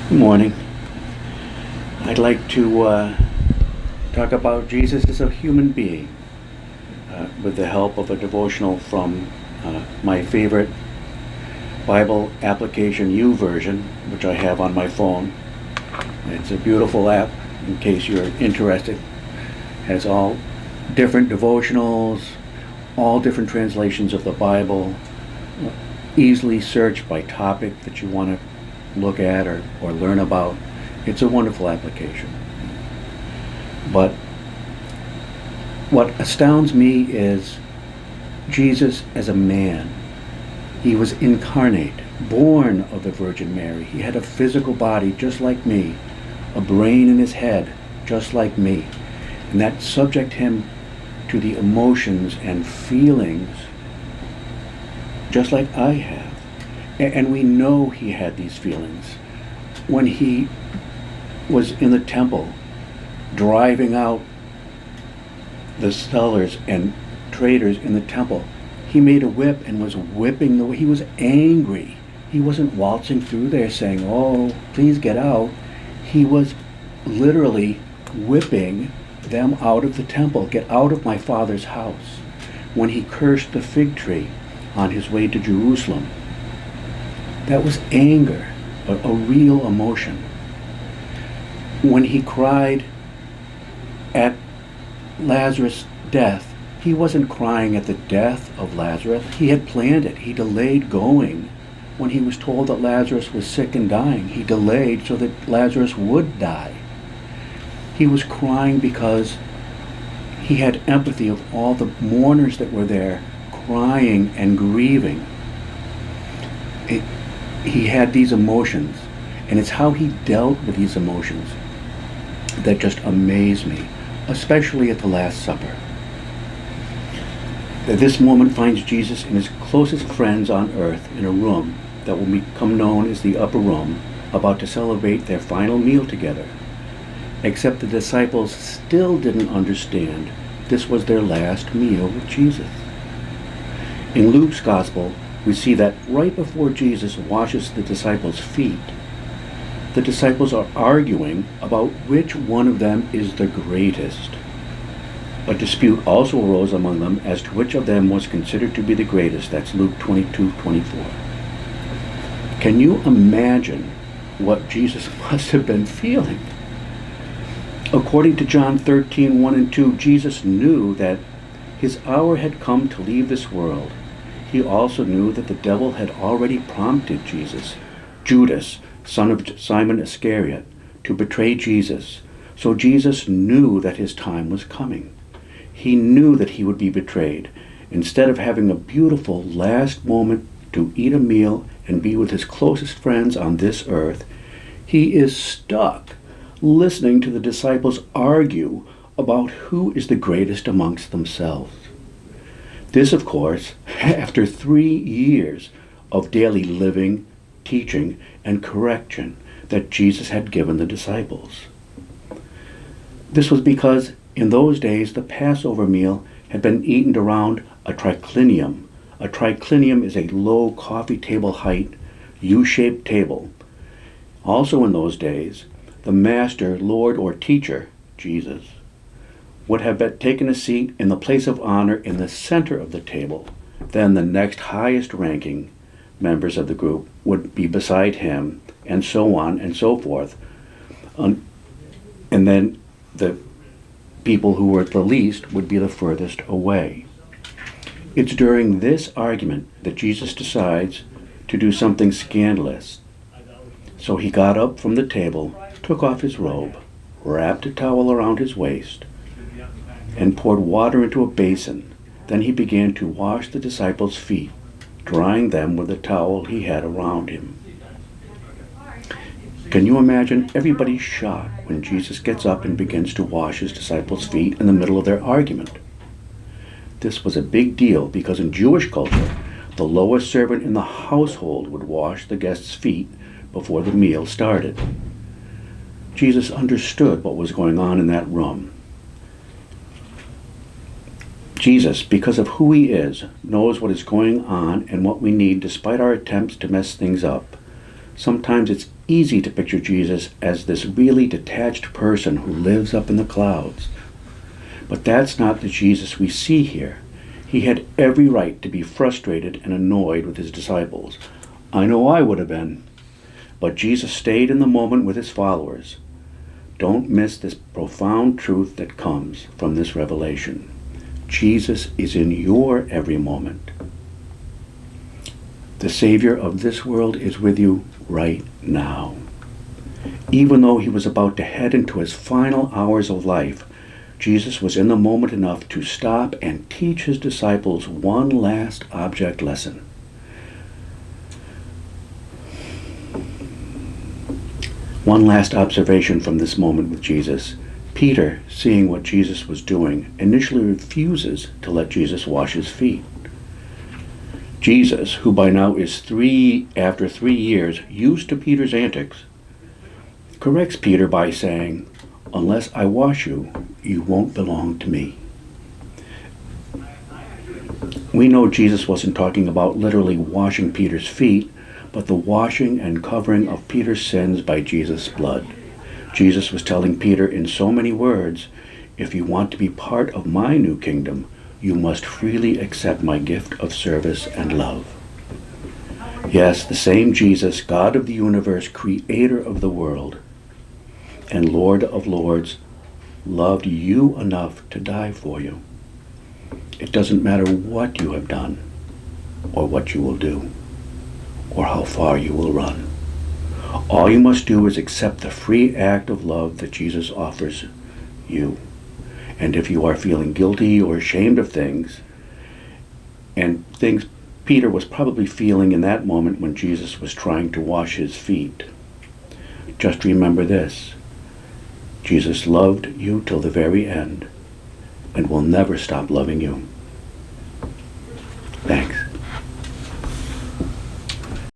Good morning. I'd like to talk about Jesus as a human being with the help of a devotional from my favorite Bible application YouVersion, which I have on my phone. It's a beautiful app in case you're interested. It has all different devotionals, all different translations of the Bible, easily searched by topic that you want to look at or learn about. It's a wonderful application. But what astounds me is Jesus as a man. He was incarnate, born of the Virgin Mary. He had a physical body just like me, a brain in his head just like me, and that subject him to the emotions and feelings just like I have. And we know he had these feelings. When he was in the temple, driving out the sellers and traders in the temple, he made a whip and was whipping the way. He was angry. He wasn't waltzing through there saying, "Oh, please get out." He was literally whipping them out of the temple. "Get out of my Father's house." When he cursed the fig tree on his way to Jerusalem, that was anger, a real emotion. When he cried at Lazarus' death, he wasn't crying at the death of Lazarus. He had planned it. He delayed going. When he was told that Lazarus was sick and dying, he delayed so that Lazarus would die. He was crying because he had empathy of all the mourners that were there, crying and grieving. He had these emotions, and it's how he dealt with these emotions that just amaze me, especially at the Last Supper. This moment finds Jesus and his closest friends on earth in a room that will become known as the Upper Room, about to celebrate their final meal together. Except the disciples still didn't understand this was their last meal with Jesus. In Luke's Gospel, we see that right before Jesus washes the disciples' feet, the disciples are arguing about which one of them is the greatest. A dispute also arose among them as to which of them was considered to be the greatest. That's Luke 22:24. Can you imagine what Jesus must have been feeling? According to John 13:1 and 2, Jesus knew that his hour had come to leave this world. He also knew that the devil had already prompted Judas, son of Simon Iscariot, to betray Jesus. So Jesus knew that his time was coming. He knew that he would be betrayed. Instead of having a beautiful last moment to eat a meal and be with his closest friends on this earth, he is stuck listening to the disciples argue about who is the greatest amongst themselves. This, of course, after 3 years of daily living, teaching, and correction that Jesus had given the disciples. This was because in those days the Passover meal had been eaten around a triclinium. A triclinium is a low coffee table height, U-shaped table. Also in those days, the master, Lord, or teacher, Jesus, would have taken a seat in the place of honor in the center of the table. Then the next highest ranking members of the group would be beside him, and so on and so forth. And then the people who were the least would be the furthest away. It's during this argument that Jesus decides to do something scandalous. So he got up from the table, took off his robe, wrapped a towel around his waist, and poured water into a basin. Then he began to wash the disciples' feet, drying them with the towel he had around him. Can you imagine everybody's shock when Jesus gets up and begins to wash his disciples' feet in the middle of their argument? This was a big deal because in Jewish culture, the lowest servant in the household would wash the guests' feet before the meal started. Jesus understood what was going on in that room. Jesus, because of who he is, knows what is going on and what we need despite our attempts to mess things up. Sometimes it's easy to picture Jesus as this really detached person who lives up in the clouds. But that's not the Jesus we see here. He had every right to be frustrated and annoyed with his disciples. I know I would have been. But Jesus stayed in the moment with his followers. Don't miss this profound truth that comes from this revelation. Jesus is in your every moment. The Savior of this world is with you right now. Even though he was about to head into his final hours of life, Jesus was in the moment enough to stop and teach his disciples one last object lesson. One last observation from this moment with Jesus. Peter, seeing what Jesus was doing, initially refuses to let Jesus wash his feet. Jesus, who by now is after 3 years used to Peter's antics, corrects Peter by saying, "Unless I wash you, you won't belong to me." We know Jesus wasn't talking about literally washing Peter's feet, but the washing and covering of Peter's sins by Jesus' blood. Jesus was telling Peter in so many words, if you want to be part of my new kingdom, you must freely accept my gift of service and love. Yes, the same Jesus, God of the universe, creator of the world, and Lord of lords, loved you enough to die for you. It doesn't matter what you have done, or what you will do, or how far you will run. All you must do is accept the free act of love that Jesus offers you. And if you are feeling guilty or ashamed of things Peter was probably feeling in that moment when Jesus was trying to wash his feet, just remember this: Jesus loved you till the very end and will never stop loving you.